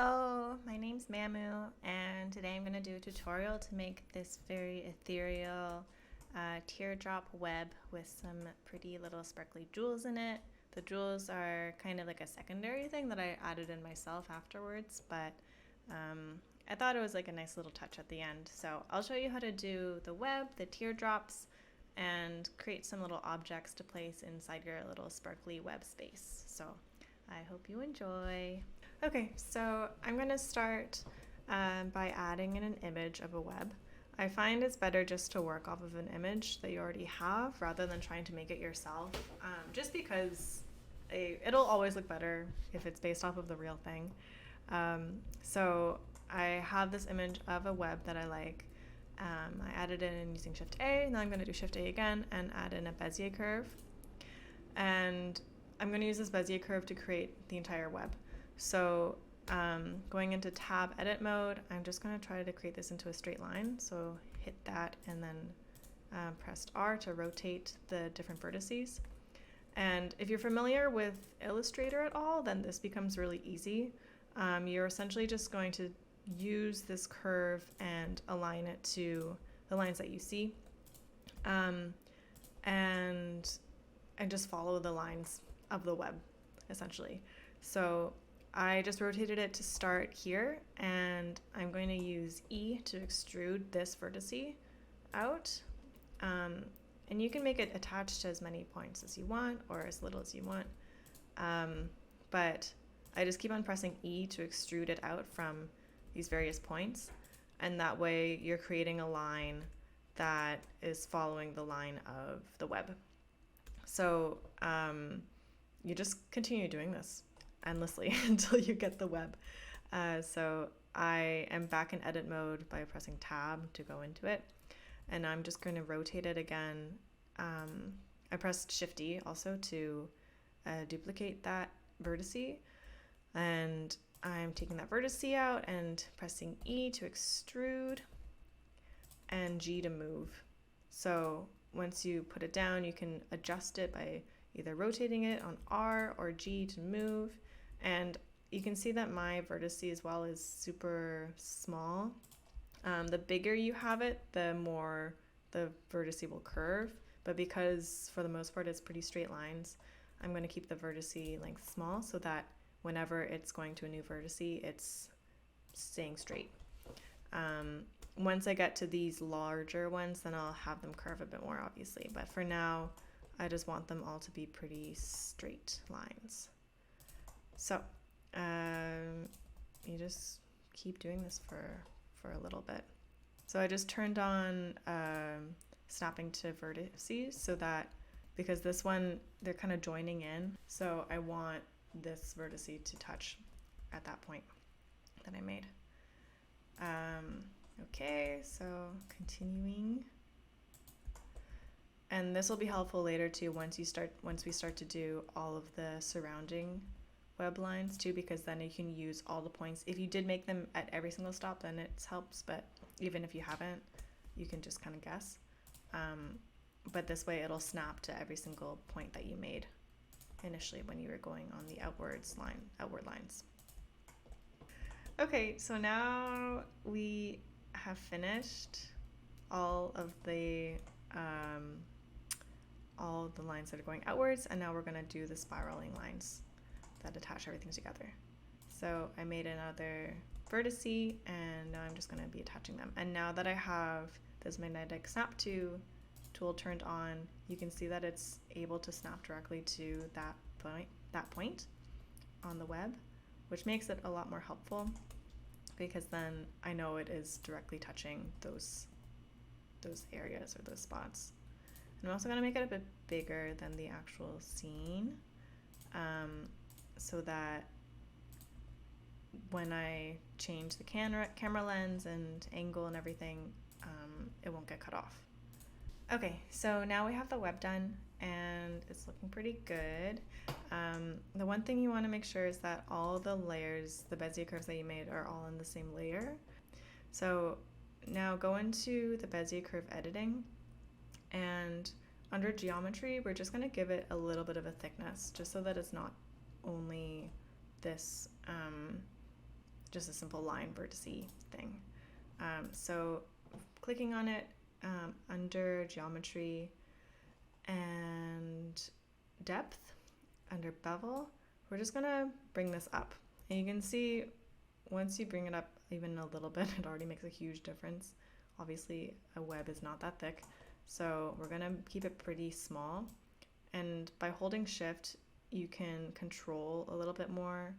Hello, my name's Mamu, and today I'm going to do a tutorial to make this very ethereal teardrop web with some pretty little sparkly jewels in it. The jewels are kind of like a secondary thing that I added in myself afterwards, but I thought it was like a nice little touch at the end. So I'll show you how to do the web, the teardrops, and create some little objects to place inside your little sparkly web space. So I hope you enjoy. Okay, so I'm going to start by adding in an image of a web. I find it's better just to work off of an image that you already have rather than trying to make it yourself, just because it'll always look better if it's based off of the real thing. So I have this image of a web that I like. I added it in using Shift A, now I'm going to do Shift A again and add in a Bezier curve. And I'm going to use this Bezier curve to create the entire web. So going into tab edit mode, I'm just going to try to create this into a straight line. So hit that and then press R to rotate the different vertices. And if you're familiar with Illustrator at all, then this becomes really easy. You're essentially just going to use this curve and align it to the lines that you see, and just follow the lines of the web, essentially. So I just rotated it to start here, and I'm going to use E to extrude this vertice out. And you can make it attached to as many points as you want or as little as you want. But I just keep on pressing E to extrude it out from these various points. And that way you're creating a line that is following the line of the web. So you just continue doing this endlessly until you get the web. So I am back in edit mode by pressing tab to go into it, and I'm just going to rotate it again. I pressed Shift E also to duplicate that vertice, and I'm taking that vertice out and pressing E to extrude and G to move. So once you put it down, you can adjust it by either rotating it on R or G to move. And you can see that my vertice as well is super small. The bigger you have it, the more the vertice will curve. But because for the most part it's pretty straight lines, I'm going to keep the vertice length small so that whenever it's going to a new vertice, it's staying straight. Once I get to these larger ones, then I'll have them curve a bit more, obviously. But for now, I just want them all to be pretty straight lines. So you just keep doing this for a little bit. So I just turned on snapping to vertices so that, because this one, they're kind of joining in. So I want this vertice to touch at that point that I made. Okay, so continuing. And this will be helpful later too once we start to do all of the surrounding web lines too, because then you can use all the points. If you did make them at every single stop, then it helps, but even if you haven't, you can just kind of guess. But this way it'll snap to every single point that you made initially when you were going on the outward lines. Okay, so now we have finished all the lines that are going outwards, and now we're going to do the spiraling lines that attach everything together. So I made another vertice, and now I'm just going to be attaching them. And now that I have this magnetic snap to tool turned on, you can see that it's able to snap directly to that point on the web, which makes it a lot more helpful, because then I know it is directly touching those areas or those spots. And I'm also going to make it a bit bigger than the actual scene, so that when I change the camera lens and angle and everything, it won't get cut off. Okay, so now we have the web done and it's looking pretty good. The one thing you want to make sure is that all the layers, the Bezier curves that you made, are all in the same layer. So now go into the Bezier curve editing, and under geometry, we're just going to give it a little bit of a thickness, just so that it's not only this just a simple line vertice thing. So clicking on it under geometry and depth, under bevel, we're just gonna bring this up. And you can see once you bring it up even a little bit, it already makes a huge difference. Obviously, a web is not that thick, so we're gonna keep it pretty small. And by holding shift, you can control a little bit more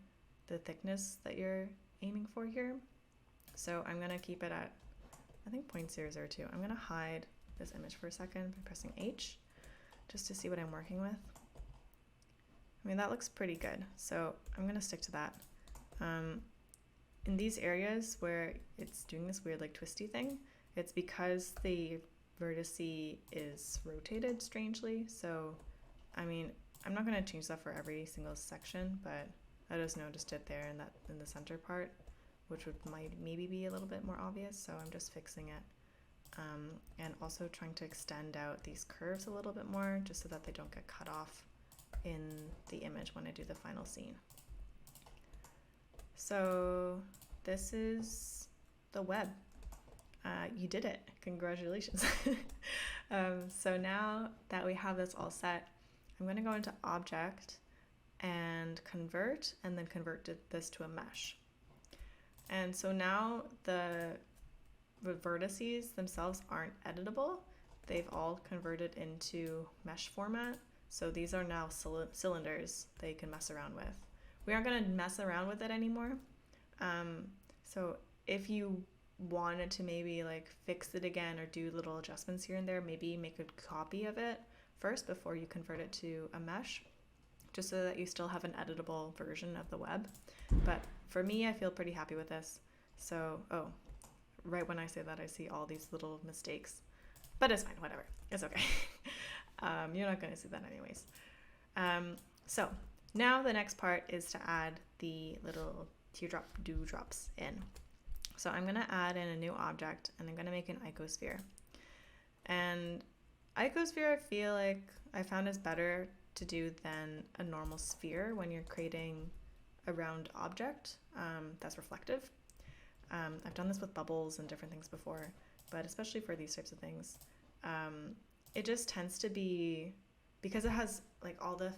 the thickness that you're aiming for here. So I'm gonna keep it at, I think 0.002. I'm gonna hide this image for a second by pressing H, just to see what I'm working with. I mean, that looks pretty good, so I'm gonna stick to that. In these areas where it's doing this weird like twisty thing, it's because the vertice is rotated strangely. So, I mean, I'm not gonna change that for every single section, but I just noticed it there in the center part, which might maybe be a little bit more obvious. So I'm just fixing it, and also trying to extend out these curves a little bit more, just so that they don't get cut off in the image when I do the final scene. So this is the web. You did it. Congratulations. So now that we have this all set, I'm going to go into Object and Convert, and then convert this to a mesh. And so now the vertices themselves aren't editable. They've all converted into mesh format. So these are now cylinders that you can mess around with. We aren't going to mess around with it anymore. So if you wanted to maybe like fix it again or do little adjustments here and there, maybe make a copy of it first before you convert it to a mesh, just so that you still have an editable version of the web. But for me, I feel pretty happy with this. So, oh, right when I say that, I see all these little mistakes, but it's fine, whatever, it's okay. You're not going to see that anyways. So now the next part is to add the little teardrop dewdrops in. So I'm going to add in a new object, and I'm going to make an icosphere. And icosphere, I feel like I found is better to do than a normal sphere when you're creating a round object that's reflective. I've done this with bubbles and different things before, but especially for these types of things, it just tends to be, because it has like all the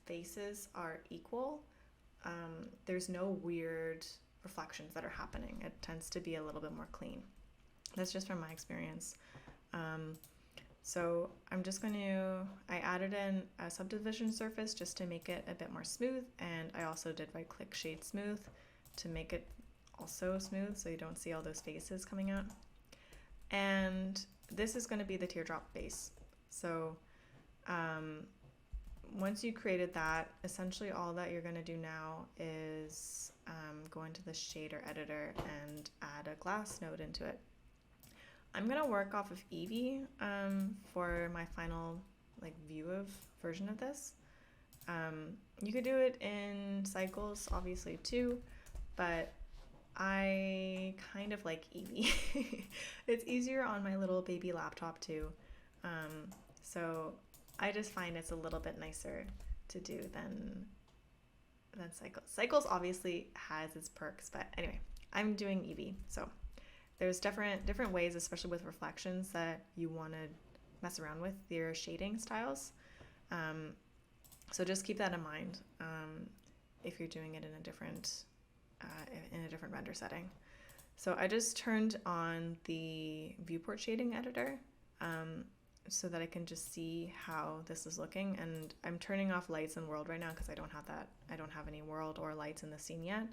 faces are equal, there's no weird reflections that are happening. It tends to be a little bit more clean. That's just from my experience. So I'm just going to, I added in a subdivision surface just to make it a bit more smooth, and I also did right click shade smooth to make it also smooth so you don't see all those faces coming out. And this is going to be the teardrop base. So once you created that, essentially all that you're going to do now is go into the shader editor and add a glass node into it. I'm going to work off of Eevee for my final like view of version of this. You could do it in cycles obviously too, but I kind of like Eevee. It's easier on my little baby laptop too. So I just find it's a little bit nicer to do than cycles. Cycles obviously has its perks, but anyway, I'm doing Eevee. So there's different ways, especially with reflections, that you want to mess around with your shading styles. So just keep that in mind if you're doing it in a different render setting. So I just turned on the viewport shading editor so that I can just see how this is looking, and I'm turning off lights and world right now because I don't have that. I don't have any world or lights in the scene yet,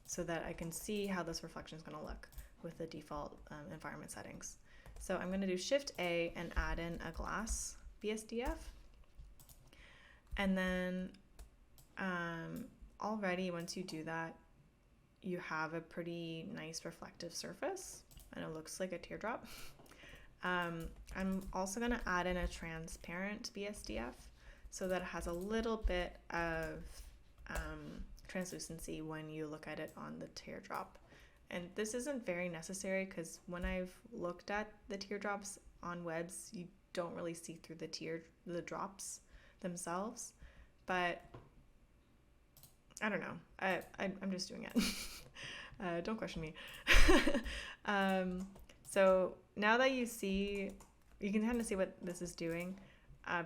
so that I can see how this reflection is going to look with the default environment settings. So I'm going to do Shift A and add in a glass BSDF, and then already once you do that, you have a pretty nice reflective surface, and it looks like a teardrop. I'm also going to add in a transparent BSDF so that it has a little bit of translucency when you look at it on the teardrop. And this isn't very necessary because when I've looked at the teardrops on webs, you don't really see through the drops themselves. But I don't know. I'm just doing it. Don't question me. So now that you can kind of see what this is doing.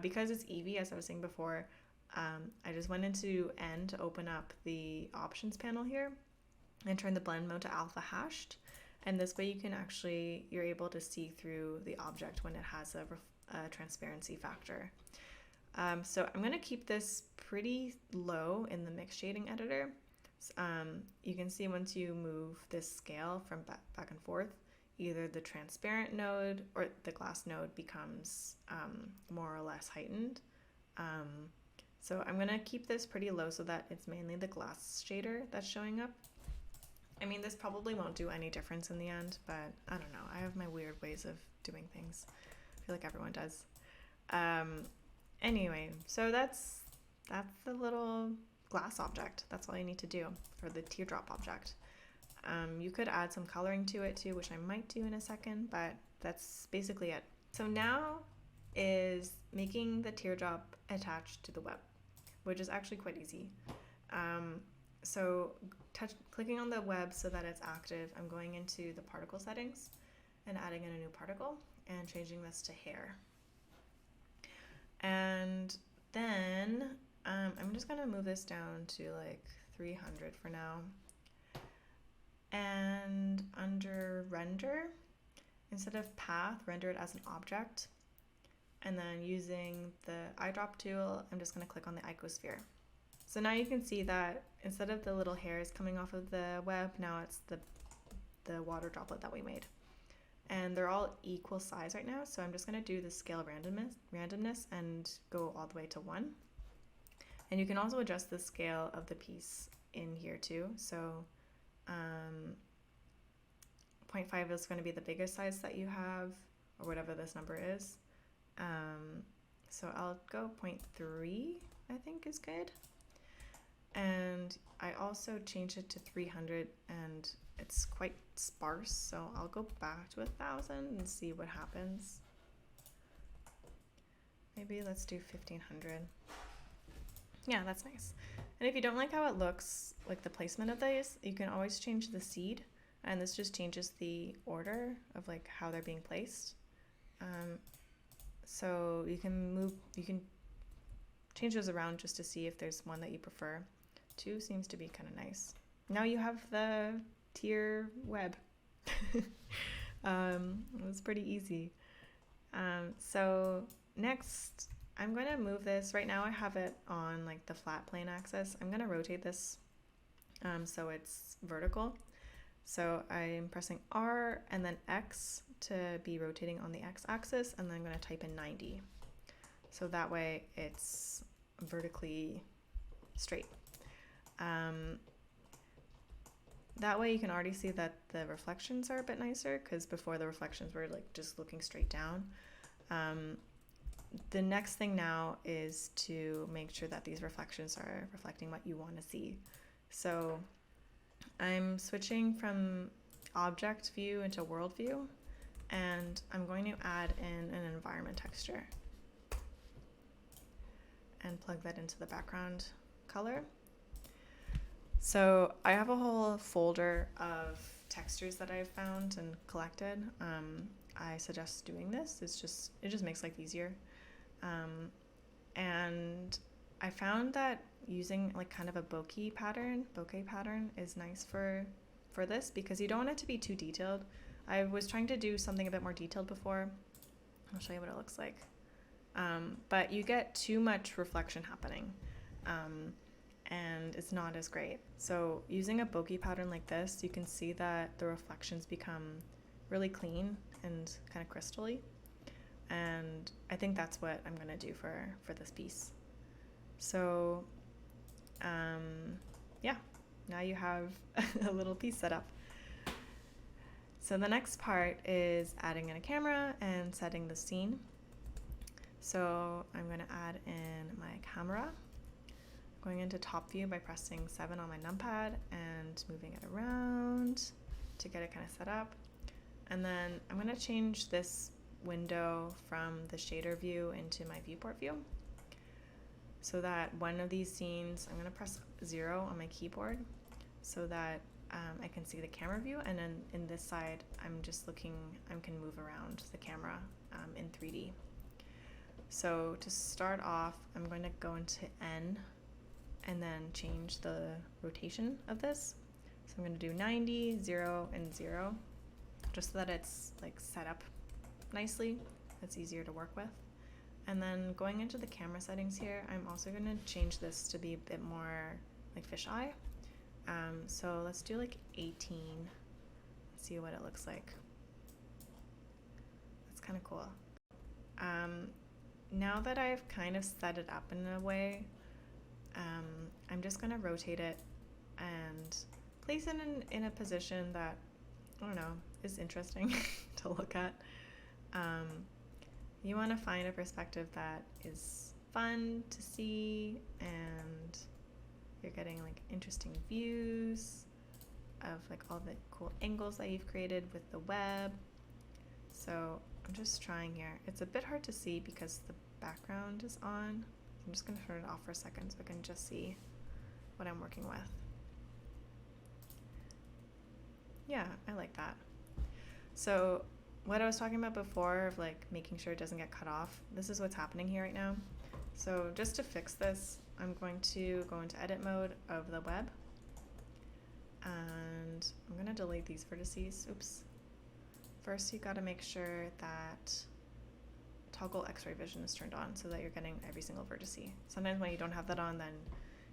Because it's Eevee, as I was saying before, I just went into N to open up the options panel here and turn the blend mode to alpha hashed. And this way you're able to see through the object when it has a transparency factor. So I'm going to keep this pretty low in the mix shading editor. You can see once you move this scale from back and forth, either the transparent node or the glass node becomes more or less heightened. So I'm going to keep this pretty low so that it's mainly the glass shader that's showing up. I mean, this probably won't do any difference in the end, but I don't know. I have my weird ways of doing things. I feel like everyone does. Anyway, so that's the little glass object. That's all you need to do for the teardrop object. You could add some coloring to it too, which I might do in a second, but that's basically it. So now is making the teardrop attached to the web, which is actually quite easy. So clicking on the web so that it's active, I'm going into the particle settings and adding in a new particle and changing this to hair. And then I'm just gonna move this down to like 300 for now. And under render, instead of path, render it as an object. And then using the eyedrop tool, I'm just gonna click on the icosphere. So now you can see that instead of the little hairs coming off of the web, now it's the water droplet that we made. And they're all equal size right now, so I'm just going to do the scale randomness and go all the way to 1. And you can also adjust the scale of the piece in here too. So 0.5 is going to be the biggest size that you have, or whatever this number is. So I'll go 0.3, I think is good. And I also changed it to 300, and it's quite sparse, so I'll go back to 1,000 and see what happens. Maybe let's do 1,500. Yeah, that's nice. And if you don't like how it looks, like the placement of these, you can always change the seed, and this just changes the order of like how they're being placed. So you can change those around just to see if there's one that you prefer. 2 seems to be kind of nice. Now you have the tier web. It was pretty easy. So next, I'm going to move this. Right now I have it on like the flat plane axis. I'm going to rotate this so it's vertical. So I'm pressing R and then X to be rotating on the X axis, and then I'm going to type in 90. So that way it's vertically straight. That way you can already see that the reflections are a bit nicer, because before the reflections were like just looking straight down. The next thing now is to make sure that these reflections are reflecting what you want to see. So I'm switching from object view into world view, and I'm going to add in an environment texture and plug that into the background color. So I have a whole folder of textures that I've found and collected. I suggest doing this. It just makes life easier. And I found that using like kind of a bokeh pattern is nice for this, because you don't want it to be too detailed. I was trying to do something a bit more detailed before. I'll show you what it looks like. But you get too much reflection happening. And it's not as great. So using a bokeh pattern like this, you can see that the reflections become really clean and kind of crystally. And I think that's what I'm going to do for this piece. So yeah, now you have a little piece set up. So the next part is adding in a camera and setting the scene. So I'm going to add in my camera. Going into top view by pressing 7 on my numpad and moving it around to get it kind of set up. And then I'm going to change this window from the shader view into my viewport view. so that one of these scenes, I'm going to press 0 on my keyboard so that I can see the camera view, and then in this side I'm just looking, I can move around the camera in 3D. So to start off, I'm going to go into N and then change the rotation of this. So I'm going to do 90, 0, and 0, just so that it's like set up nicely. It's easier to work with. And then going into the camera settings here, I'm also going to change this to be a bit more like fisheye. So let's do like 18. Let's see what it looks like. That's kind of cool. Now that I've kind of set it up in a way, I'm just going to rotate it and place it in a position that, I don't know, is interesting to look at. You want to find a perspective that is fun to see, and you're getting like interesting views of like all the cool angles that you've created with the web. So I'm just trying here. It's a bit hard to see because the background is on. I'm just going to turn it off for a second so I can just see what I'm working with. Yeah, I like that. So what I was talking about before of like making sure it doesn't get cut off, this is what's happening here right now. So just to fix this, I'm going to go into edit mode of the web, and I'm going to delete these vertices. Oops. First, you got to make sure that toggle X-ray vision is turned on so that you're getting every single vertex. Sometimes when you don't have that on, then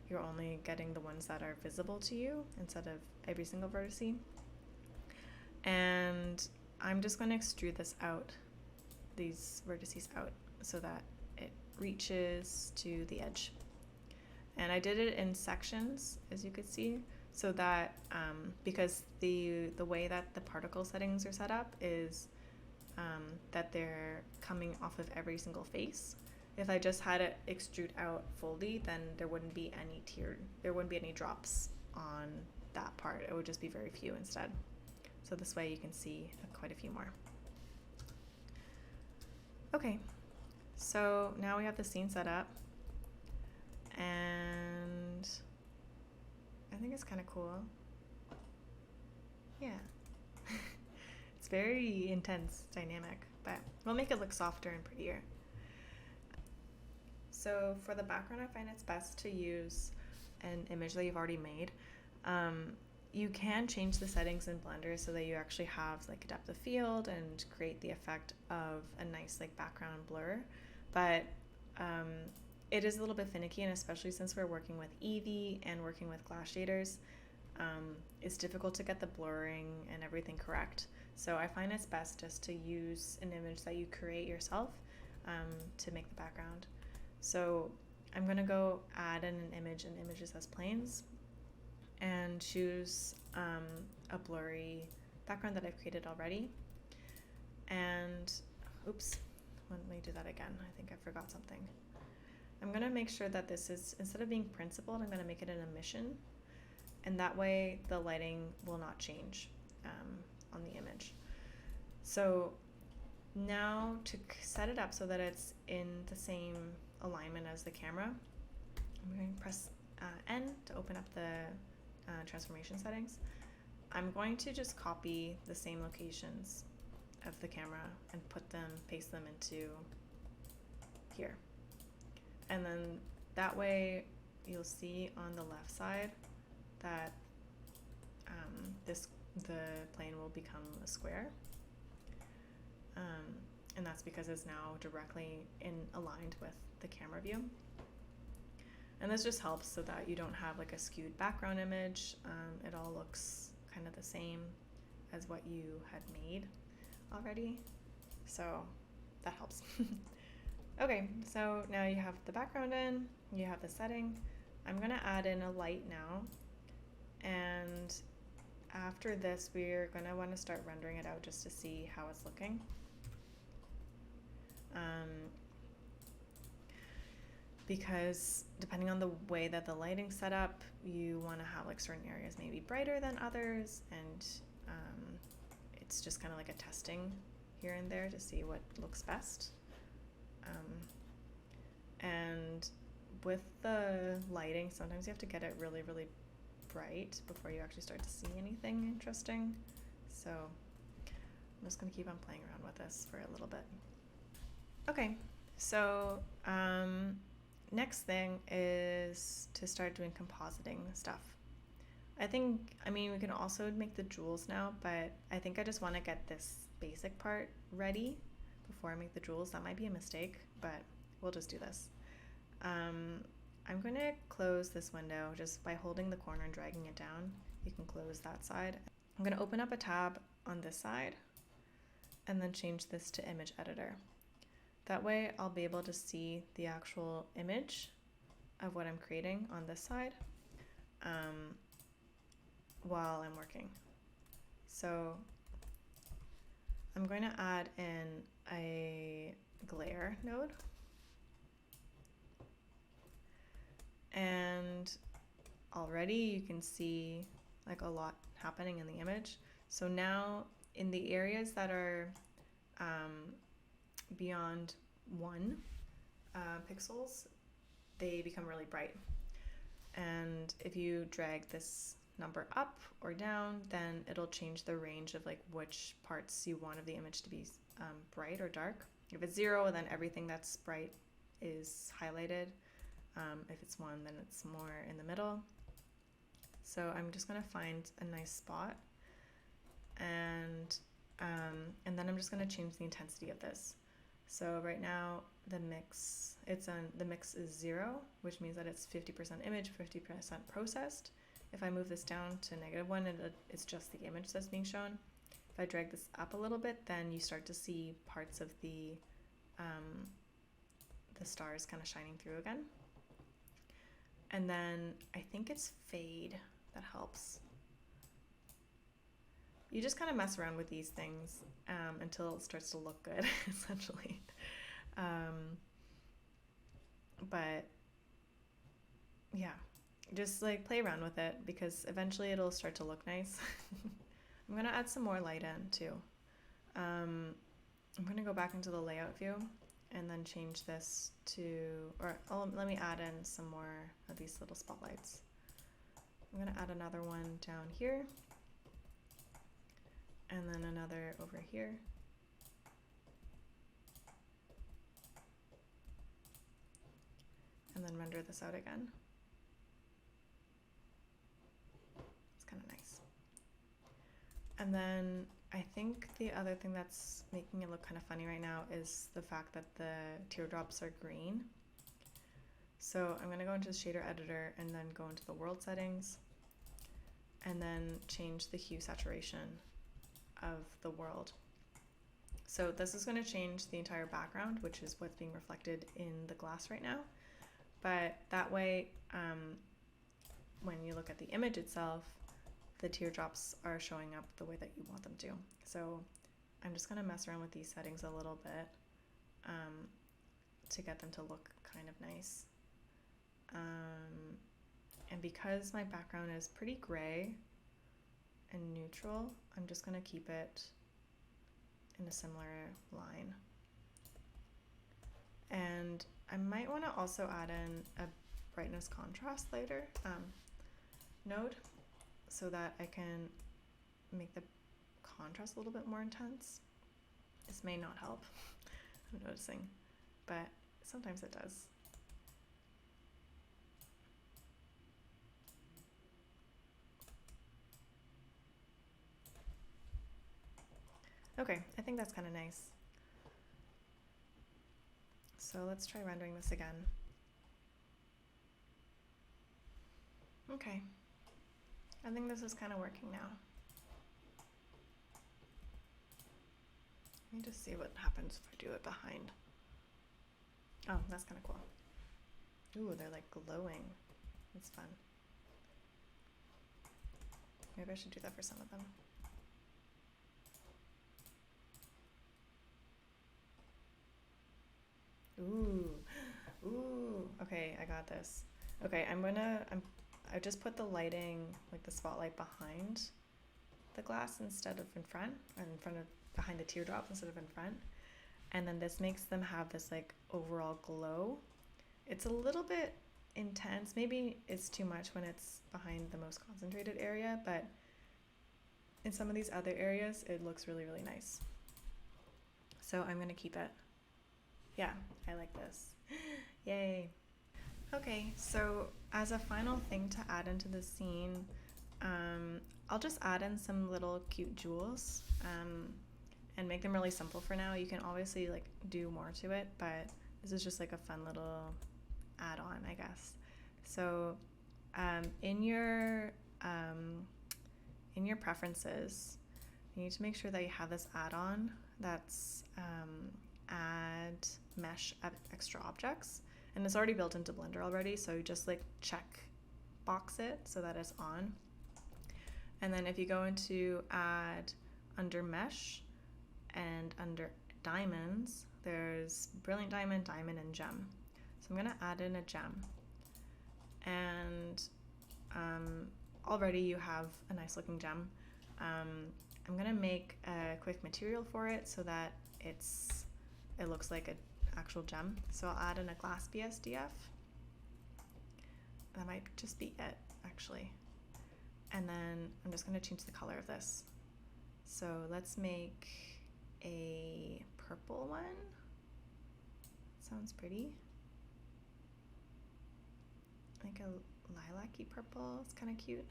you're only getting the ones that are visible to you instead of every single vertex. And I'm just going to extrude this out, these vertices out, so that it reaches to the edge. And I did it in sections, as you could see, so that because the way that the particle settings are set up is that they're coming off of every single face. If I just had it extrude out fully, then there wouldn't be any drops on that part. It would just be very few instead. So this way you can see quite a few more. Okay, so now we have the scene set up, and I think it's kind of cool. Yeah. It's very intense, dynamic, but we'll make it look softer and prettier. So for the background, I find it's best to use an image that you've already made. You can change the settings in Blender so that you actually have like a depth of field and create the effect of a nice like background blur, but it is a little bit finicky, and especially since we're working with Eevee and working with glass shaders, it's difficult to get the blurring and everything correct. So I find it's best just to use an image that you create yourself to make the background. So I'm going to go add in an image in images as planes and choose a blurry background that I've created already. And oops, let me do that again. I think I forgot something. I'm going to make sure that this is, instead of being principled, I'm going to make it an emission, and that way the lighting will not change on the image. So now to set it up so that it's in the same alignment as the camera, I'm going to press N to open up the transformation settings. I'm going to just copy the same locations of the camera and paste them into here. And then that way you'll see on the left side that the plane will become a square. And that's because it's now directly aligned with the camera view. And this just helps so that you don't have like a skewed background image. It all looks kind of the same as what you had made already. So that helps. Okay, so now you have the background in, you have the setting. I'm gonna add in a light now. And after this, we're gonna wanna start rendering it out just to see how it's looking. Because depending on the way that the lighting's set up, you want to have like certain areas maybe brighter than others, and it's just kind of like a testing here and there to see what looks best. And with the lighting, sometimes you have to get it really, really bright before you actually start to see anything interesting. So I'm just gonna keep on playing around with this for a little bit. Okay, so next thing is to start doing compositing stuff. I mean, we can also make the jewels now, but I think I just want to get this basic part ready before I make the jewels. That might be a mistake, but we'll just do this. I'm going to close this window just by holding the corner and dragging it down. You can close that side. I'm going to open up a tab on this side and then change this to image editor. That way I'll be able to see the actual image of what I'm creating on this side while I'm working. So I'm going to add in a glare node. And already you can see like a lot happening in the image. So now in the areas that are beyond 1 pixels, they become really bright. And if you drag this number up or down, then it'll change the range of like which parts you want of the image to be bright or dark. If it's 0, then everything that's bright is highlighted. If it's 1, then it's more in the middle. So I'm just going to find a nice spot, and then I'm just going to change the intensity of this. So right now the mix is 0, which means that it's 50% image, 50% processed. If I move this down to -1, it's just the image that's being shown. If I drag this up a little bit, then you start to see parts of the stars kind of shining through again. And then I think it's fade that helps. You just kind of mess around with these things until it starts to look good, essentially. But yeah, just like play around with it because eventually it'll start to look nice. I'm gonna add some more light in too. I'm gonna go back into the layout view and then change this to, let me add in some more of these little spotlights. I'm gonna add another one down here and then another over here. And then render this out again. It's kind of nice. And then I think the other thing that's making it look kind of funny right now is the fact that the teardrops are green. So I'm going to go into the shader editor and then go into the world settings and then change the hue saturation of the world. So this is going to change the entire background, which is what's being reflected in the glass right now. But that way, when you look at the image itself, the teardrops are showing up the way that you want them to. So I'm just going to mess around with these settings a little bit to get them to look kind of nice. And because my background is pretty gray and neutral, I'm just going to keep it in a similar line. And I might want to also add in a brightness contrast later node so that I can make the contrast a little bit more intense. This may not help, I'm noticing, but sometimes it does. Okay, I think that's kind of nice. So let's try rendering this again. Okay, I think this is kind of working now. Let me just see what happens if I do it behind. Oh, that's kind of cool. Ooh, they're like glowing. That's fun. Maybe I should do that for some of them. Ooh, okay, I got this. Okay, I just put the lighting, like the spotlight behind the glass instead of in front, or behind the teardrop instead of in front. And then this makes them have this like overall glow. It's a little bit intense. Maybe it's too much when it's behind the most concentrated area, but in some of these other areas, it looks really, really nice. So I'm gonna keep it. Yeah, I like this. Yay. Okay, so as a final thing to add into the scene, I'll just add in some little cute jewels and make them really simple for now. You can obviously like do more to it, but this is just like a fun little add-on, I guess. So in your preferences, you need to make sure that you have this add-on that's add mesh extra objects, and it's already built into Blender already, so you just like check box it so that it's on. And then if you go into add under mesh and under diamonds, there's brilliant diamond, diamond, and gem. So I'm gonna add in a gem, and already you have a nice looking gem. I'm gonna make a quick material for it so that it looks like an actual gem. So I'll add in a glass BSDF. That might just be it, actually. And then I'm just gonna change the color of this. So let's make a purple one. Sounds pretty. Like a lilac-y purple, it's kind of cute.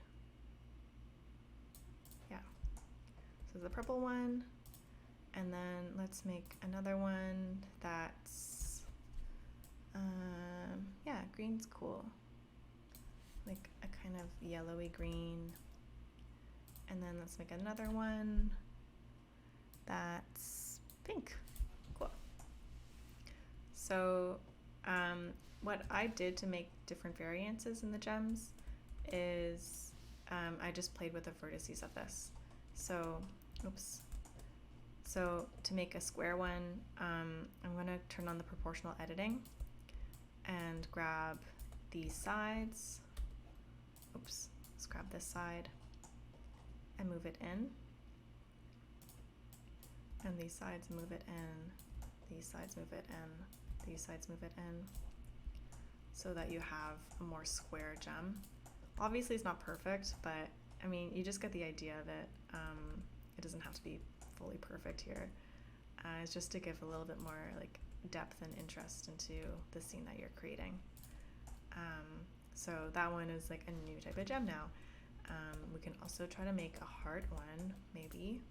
Yeah, so the purple one, and then let's make another one that's, yeah, green's cool. Like a kind of yellowy green. And then let's make another one that's pink. Cool. So what I did to make different variances in the gems is I just played with the vertices of this. So, oops. So to make a square one, I'm gonna turn on the proportional editing and grab these sides. Oops, let's grab this side and move it in. And these sides move it in, these sides move it in, these sides move it in, so that you have a more square gem. Obviously it's not perfect, but I mean, you just get the idea of it. It doesn't have to be fully perfect here. It's just to give a little bit more like depth and interest into the scene that you're creating. So that one is like a new type of gem now. We can also try to make a heart one, maybe,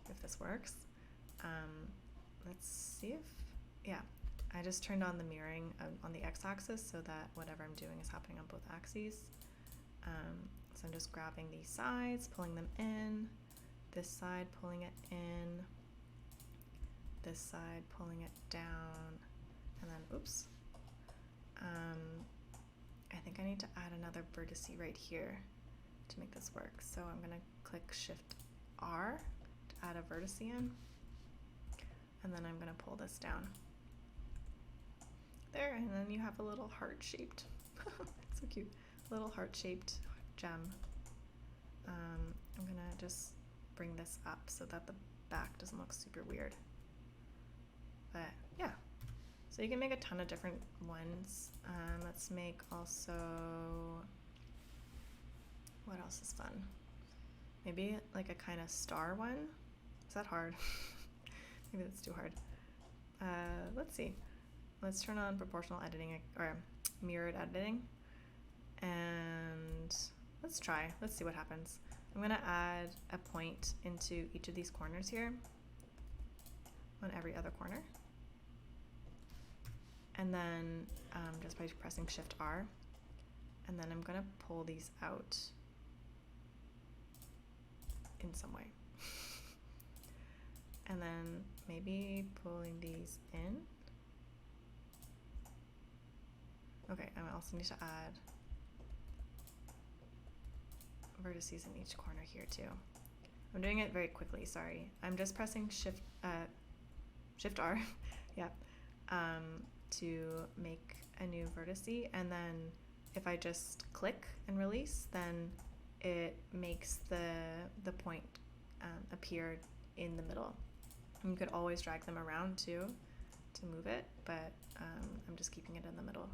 if this works. Let's see if, yeah, I just turned on the mirroring on the x-axis so that whatever I'm doing is happening on both axes. So I'm just grabbing these sides, pulling them in, this side pulling it in, this side pulling it down, and then, oops. I think I need to add another vertex right here to make this work. So I'm gonna click Shift R to add a vertex in, and then I'm gonna pull this down. There, and then you have a little heart-shaped, so cute, little heart-shaped gem. I'm gonna just bring this up so that the back doesn't look super weird. But yeah, so you can make a ton of different ones. Let's make also, what else is fun? Maybe like a kind of star one. Is that hard? Maybe that's too hard. Let's see. Let's turn on proportional editing or mirrored editing, and let's try. Let's see what happens. I'm gonna add a point into each of these corners here, on every other corner. And then just by pressing Shift R, and then I'm gonna pull these out in some way. And then maybe pulling these in. Okay, I also need to add vertices in each corner here too. I'm doing it very quickly, sorry. I'm just pressing Shift R, yeah, to make a new vertex, and then if I just click and release, then it makes the point appear in the middle. And you could always drag them around too to move it, but I'm just keeping it in the middle.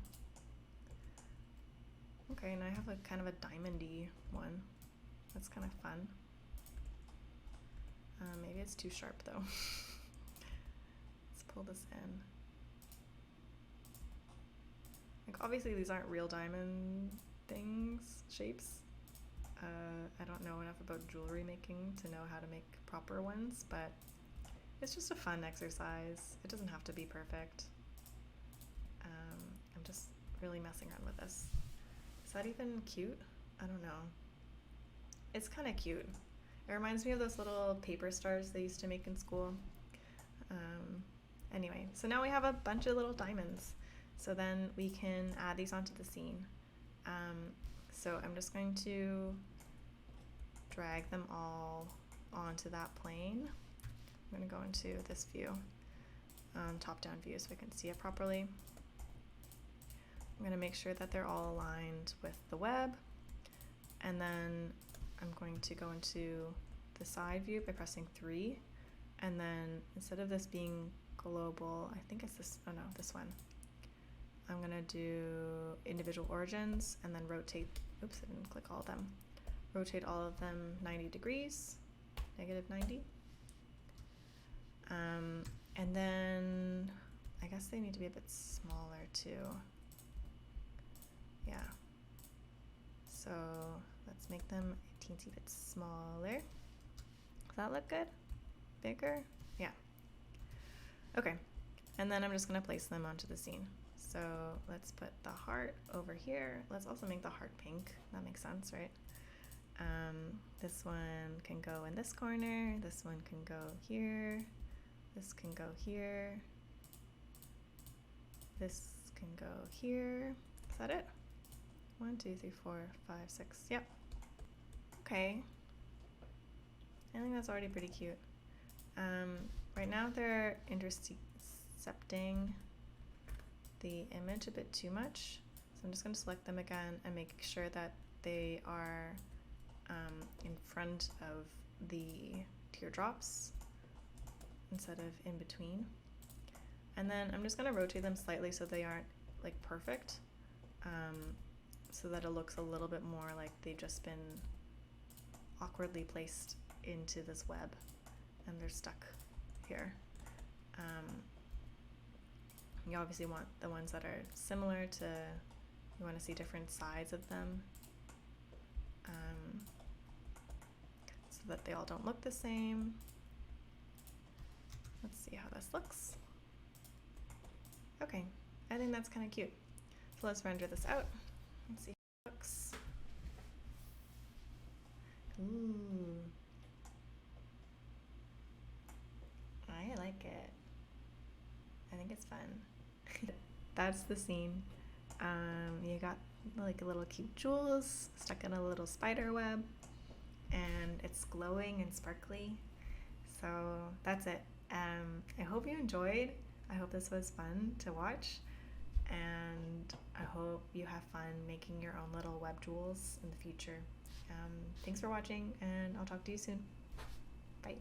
Okay, and I have a kind of a diamondy one. That's kind of fun. Maybe it's too sharp though. Let's pull this in. Like obviously these aren't real diamond shapes. I don't know enough about jewelry making to know how to make proper ones, but it's just a fun exercise. It doesn't have to be perfect. I'm just really messing around with this. Is that even cute? I don't know. It's kind of cute. It reminds me of those little paper stars they used to make in school. Anyway, so now we have a bunch of little diamonds. So then we can add these onto the scene. So I'm just going to drag them all onto that plane. I'm going to go into this view, top-down view, so I can see it properly. I'm going to make sure that they're all aligned with the web, and then I'm going to go into the side view by pressing 3, and then instead of this being global, I think it's this, oh no, this one. I'm gonna do individual origins and then rotate, oops, I didn't click all of them. Rotate all of them 90 degrees, -90. And then I guess they need to be a bit smaller too. Yeah. So let's make them a teensy bit smaller. Does that look good? Bigger? Yeah. Okay. And then I'm just gonna place them onto the scene. So let's put the heart over here. Let's also make the heart pink. That makes sense, right? This one can go in this corner. This one can go here. This can go here. This can go here. Is that it? 1, 2, 3, 4, 5, 6. Yep. Okay. I think that's already pretty cute. Right now they're intercepting the image a bit too much, so I'm just going to select them again and make sure that they are in front of the teardrops instead of in between. And then I'm just going to rotate them slightly so they aren't like perfect, so that it looks a little bit more like they've just been awkwardly placed into this web and they're stuck here. You obviously want the ones that are similar to, you want to see different sides of them, so that they all don't look the same. Let's see how this looks. Okay, I think that's kind of cute. So let's render this out and see how it looks. Ooh. I like it. I think it's fun. That's the scene. You got like a little cute jewels stuck in a little spider web, and it's glowing and sparkly. So that's it. I hope you enjoyed. I hope this was fun to watch, and I hope you have fun making your own little web jewels in the future. Thanks for watching, and I'll talk to you soon. Bye.